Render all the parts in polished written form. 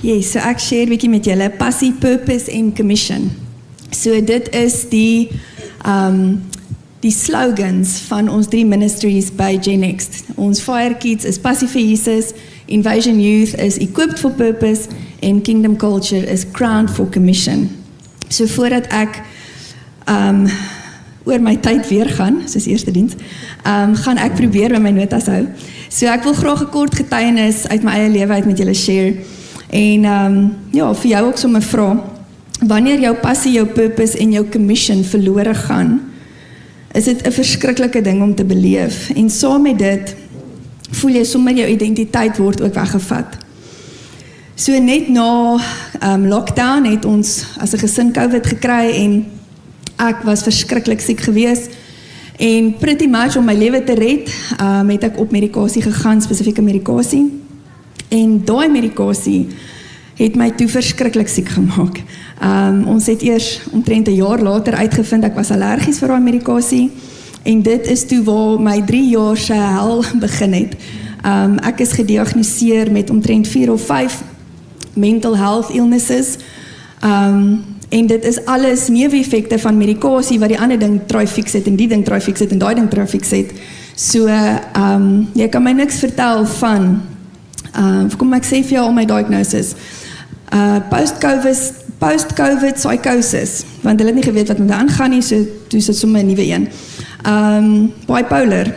Yes, so ek share bietjie met julle passie, purpose en commission. So dit is die slogans van ons 3 ministries by GenNext. Ons Fire Kids is Passie vir Jesus, Invasion Youth is Equipped for Purpose en Kingdom Culture is Crowned for Commission. So voordat ek oor my tyd weer gaan, soos eerste diens, gaan ek probeer by my notas hou. So ek wil graag 'n kort getuienis uit my eie lewe uit met julle share. En ja, vir jou ook sommer vra, wanneer jou passie, jou purpose en jou commission verlore gaan, is dit 'n verskriklike ding om te beleef. En saam met dit, voel jy sommer jou identiteit word ook weggevat. So net na lockdown het ons as 'n gesin COVID gekry en ek was verskriklik siek gewees. En pretty much om my lewe te red, het ek op medikasie gegaan, spesifieke medikasie. En daai medikasie het my toe verskriklik siek gemaak. Ons het eers omtrent 'n jaar later uitgevind ek was allergies vir daai medikasie. En dit is toe waar my 3 jaar se hel begin het. Ek is gediagnoseer met omtrent 4 of 5 mental health illnesses. En dit is alles neeweffekte van medikasie wat die ander ding try fix het en die ding try fix het en daai ding try fix het. So jy kan my niks vertel van kom ek sê vir jou al my diagnosis. Post-COVID psychosis, want hulle het nie geweet wat met aangaan nie, so toe is dit sommer 'n nuwe een. Bipolar,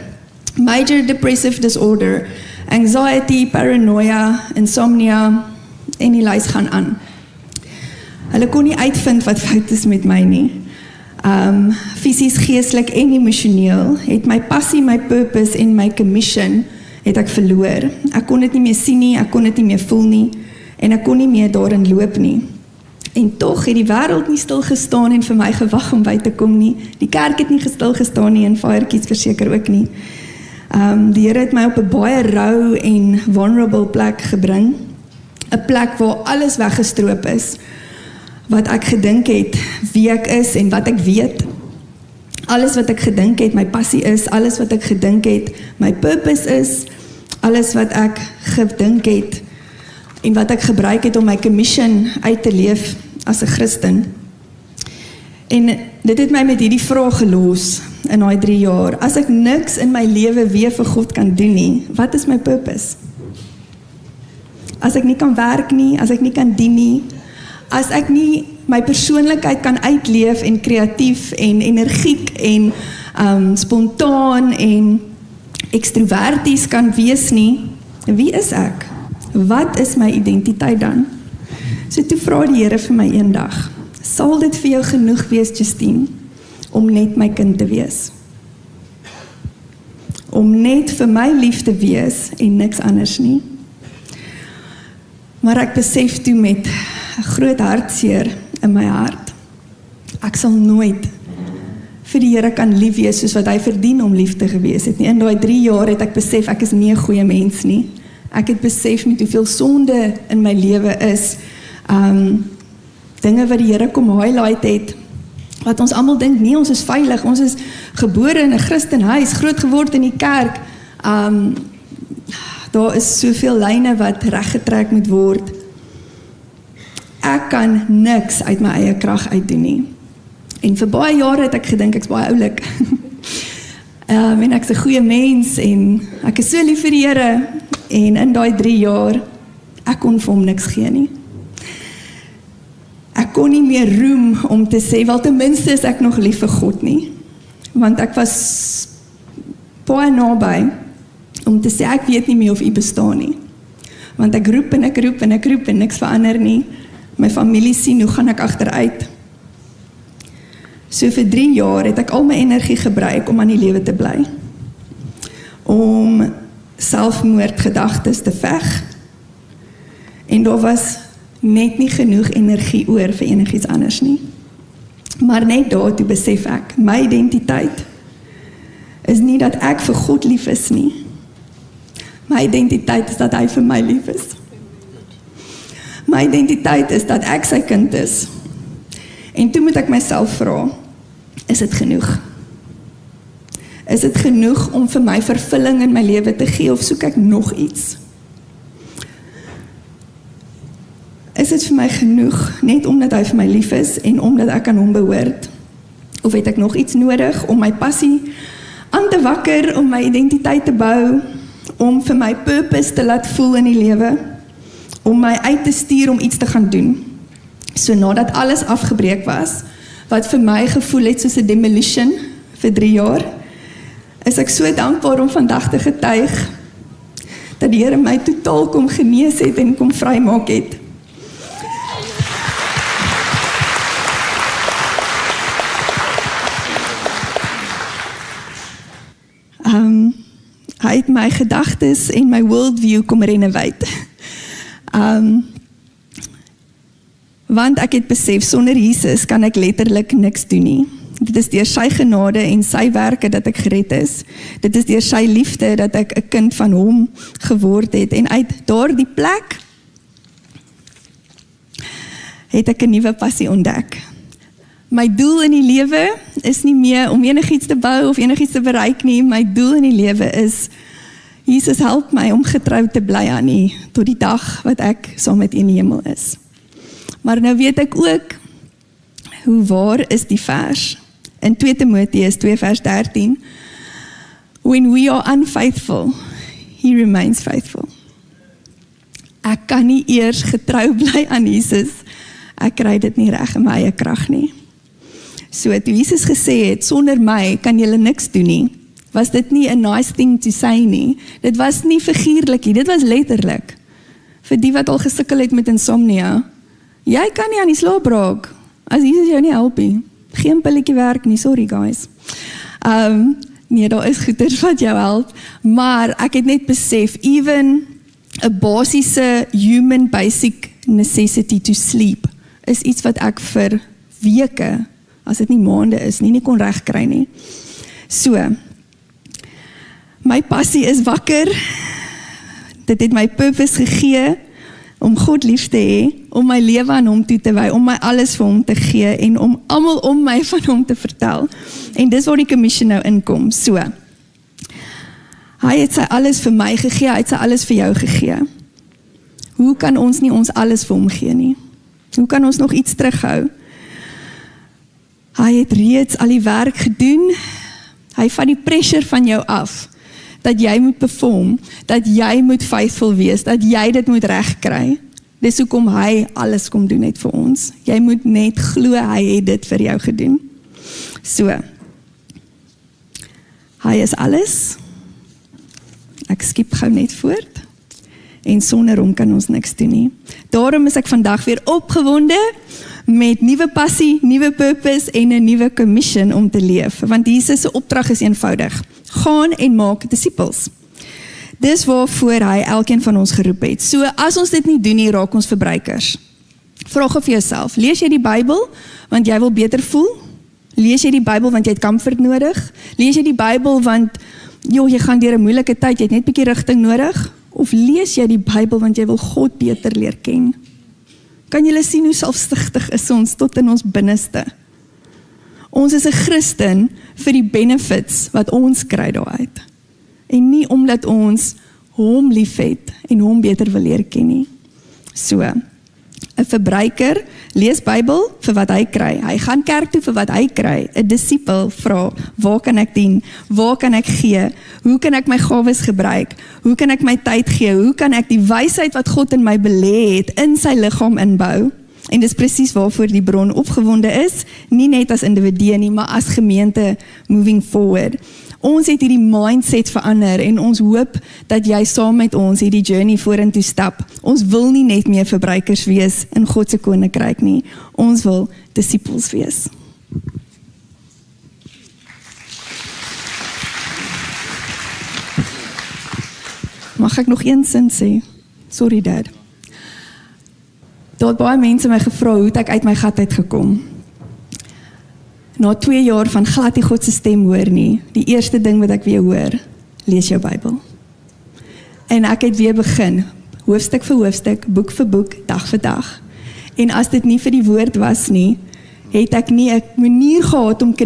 major depressive disorder, anxiety, paranoia, insomnia, en die lys gaan aan. Hulle kon nie uitvind wat fout is met my nie. Fisies, geestelik en emosioneel het my passie, my purpose en my commission het ek verloor. Ek kon dit nie meer sien nie, ek kon dit nie meer voel nie en ek kon nie meer daarin loop nie. En tog het die wêreld nie stil gestaan en vir my gewag om by te kom nie. Die kerk het nie stil gestaan nie en Fire Kids verseker ook nie. Die Here het my op 'n baie rou en vulnerable plek gebring. 'n Plek waar alles weggestroop is. Wat ek gedink het, wie ek is en wat ek weet. Alles wat ek gedink het, my passie is, alles wat ek gedink het, my purpose is, alles wat ek gedink het, en wat ek gebruik het om my commission uit te leef as 'n Christen. En dit het my met hierdie vraag gelos in daai 3 jaar. As ek niks in my lewe weer vir God kan doen nie, wat is my purpose? As ek nie kan werk nie, as ek nie kan dien nie, as ek nie my persoonlikheid kan uitleef en kreatief en energiek en spontaan en extroverties kan wees nie, wie is ek? Wat is my identiteit dan? So toe vra die Here vir my eendag, sal dit vir jou genoeg wees, Justine, om net my kind te wees? Om net vir my lief te wees en niks anders nie? Maar ek besef toe met 'n groot hartseer in my hart, ek sal nooit vir die Here kan lief wees soos wat hy verdien om lief te gewees het nie. In daai 3 jaar het ek besef ek is nie 'n goeie mens nie. Ek het besef met hoeveel sonde in my lewe is, dinge wat die Here kom highlight het, wat ons almal dink, nee, ons is veilig, ons is gebore in 'n Christenhuis, groot geword in die kerk, daar is soveel lyne wat reggetrek moet word. Ek kan niks uit my eie krag uitdoen nie. En vir baie jare het ek gedink ek's baie oulik. En ek's 'n goeie mens en ek is so lief vir die Here. En in daai 3 jaar, ek kon vir hom niks gee nie. Ek kon nie meer roem om te sê, wel ten minste is ek nog lief vir God nie. Want ek was baie naby om te sê, ek weet nie meer of U bestaan nie. Want ek roep en ek roep en ek roep en niks verander nie. My familie sien, hoe gaan ek agteruit? So vir 3 jaar het ek al my energie gebruik om aan die lewe te bly. Om selfmoordgedagtes te veg. En daar was net nie genoeg energie oor vir enigiets anders nie. Maar net daartoe besef ek, my identiteit is nie dat ek vir God lief is nie. My identiteit is dat hy vir my lief is. My identiteit is dat ek sy kind is. En toe moet ek myself vra, is dit genoeg? Is dit genoeg om vir my vervulling in my lewe te gee of soek ek nog iets? is dit vir my genoeg, net omdat hy vir my lief is en omdat ek aan hom behoort? Of het ek nog iets nodig om my passie aan te wakker, om my identiteit te bou, om vir my purpose te laat voel in die lewe, om my uit te stuur om iets te gaan doen? So nadat alles afgebreek was, wat vir my gevoel het soos 'n demolition vir 3 jaar, is ek so dankbaar om vandag te getuig dat die Here my totaal kom genees het en kom vrymaak het. Hy het my gedagtes en my worldview kom renovate. Want ek het besef, sonder Jesus kan ek letterlik niks doen nie. Dit is deur sy genade en sy werke dat ek gered is. Dit is deur sy liefde dat ek 'n kind van hom geword het. En uit daardie plek het ek 'n nuwe passie ontdek. My doel in die lewe is nie meer om enigiets te bou of enigiets te bereik nie. My doel in die lewe is, Jesus help my om getrou te bly aan U tot die dag wat ek saam met U in die hemel is. Maar nou weet ek ook, hoe waar is die vers? In 2 Timoteus 2 vers 13, when we are unfaithful, He remains faithful. Ek kan nie eers getrou bly aan Jesus, ek kry dit nie reg in my eie krag nie. So toe Jesus gesê het, sonder my kan julle niks doen nie, was dit nie 'n nice thing to say nie, dit was nie figuurlik nie, dit was letterlik. Vir die wat al gesukkel het met insomnia, jy kan nie aan die slaap raak, as Jesus jou nie help nie. Geen pilletjie werk nie, sorry guys. Nee, daar is goeders wat jou help, maar ek het net besef, even 'n basiese human basic necessity to sleep, is iets wat ek vir weke, as dit nie maande is nie kon regkry nie. So, my passie is wakker, dit het my purpose gegee, om God lief te hê, om my lewe aan hom toe te wy, om my alles vir hom te gee, en om almal om my van hom te vertel. En dis waar die commission nou inkom. So, hy het sy alles vir my gegee, hy het sy alles vir jou gegee. Hoe kan ons nie ons alles vir hom gee nie? Hoe kan ons nog iets terughou? Hy het reeds al die werk gedoen, hy vat die pressure van jou af, dat jy moet perform, dat jy moet faithful wees, dat jy dit moet regkry. Dis hoekom hy alles kom doen het vir ons. Jy moet net glo hy het dit vir jou gedoen. So, hy is alles. Ek skiep gou net voort. En sonder hom kan ons niks doen nie. Daarom is ek vandag weer opgewonde met nuwe passie, nuwe purpose en 'n nuwe commission om te leef. Want Jesus se opdrag is eenvoudig. Gaan en maak disippels. Dis waarvoor hy elkeen van ons geroep het. So as ons dit nie doen nie, raak ons verbruikers. Vra gou vir jouself, lees jy die Bybel want jy wil beter voel? Lees jy die Bybel want jy het comfort nodig? Lees jy die Bybel want jy gaan deur 'n moeilike tyd, jy het net 'n bietjie rigting nodig? Of lees jy die Bybel want jy wil God beter leer ken? Kan julle sien hoe selfsugtig is ons tot in ons binneste? Ons is 'n Christen vir die benefits wat ons kry daaruit. En nie omdat ons hom liefhet en hom beter wil leer ken nie. So, 'n verbruiker lees Bybel vir wat hy kry. Hy gaan kerk toe vir wat hy kry. 'n Disipel vra, waar kan ek dien? Waar kan ek gee? Hoe kan ek my gawes gebruik? Hoe kan ek my tyd gee? Hoe kan ek die wysheid wat God in my belê het in sy liggaam inbou? En dis presies waarvoor die bron opgewonde is, nie net as individue nie, maar as gemeente moving forward. Ons het hierdie mindset verander en ons hoop dat jy saam met ons hierdie journey vorentoe stap. Ons wil nie net meer verbruikers wees in God se koninkryk nie. Ons wil disippels wees. Mag ek nog een sin sê? Sorry dad. Daar het baie mense my gevra hoe het ek uit my gat uitgekom. Na 2 jaar van glad nie God se stem hoor nie, die eerste ding wat ek weer hoor, lees jou Bybel. En ek het weer begin, hoofstuk vir hoofstuk, boek vir boek, dag vir dag. En as dit nie vir die woord was nie, het ek nie 'n manier gehad om te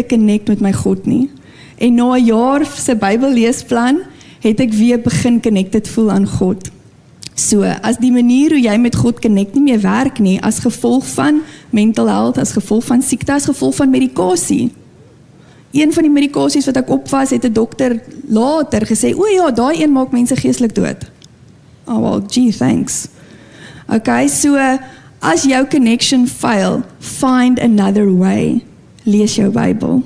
connect met my God nie. En na 'n jaar se Bybelleesplan, het ek weer begin connected voel aan God. So, as die manier hoe jy met God connect nie meer werk nie, as gevolg van mental health, as gevolg van siekte, as gevolg van medikasie. Een van die medikasies wat ek op was, het 'n dokter later gesê, o ja, daai een maak mense geestelik dood. Oh well, gee, thanks. Okay, so, as jou connection fail, find another way. Lees jou Bybel.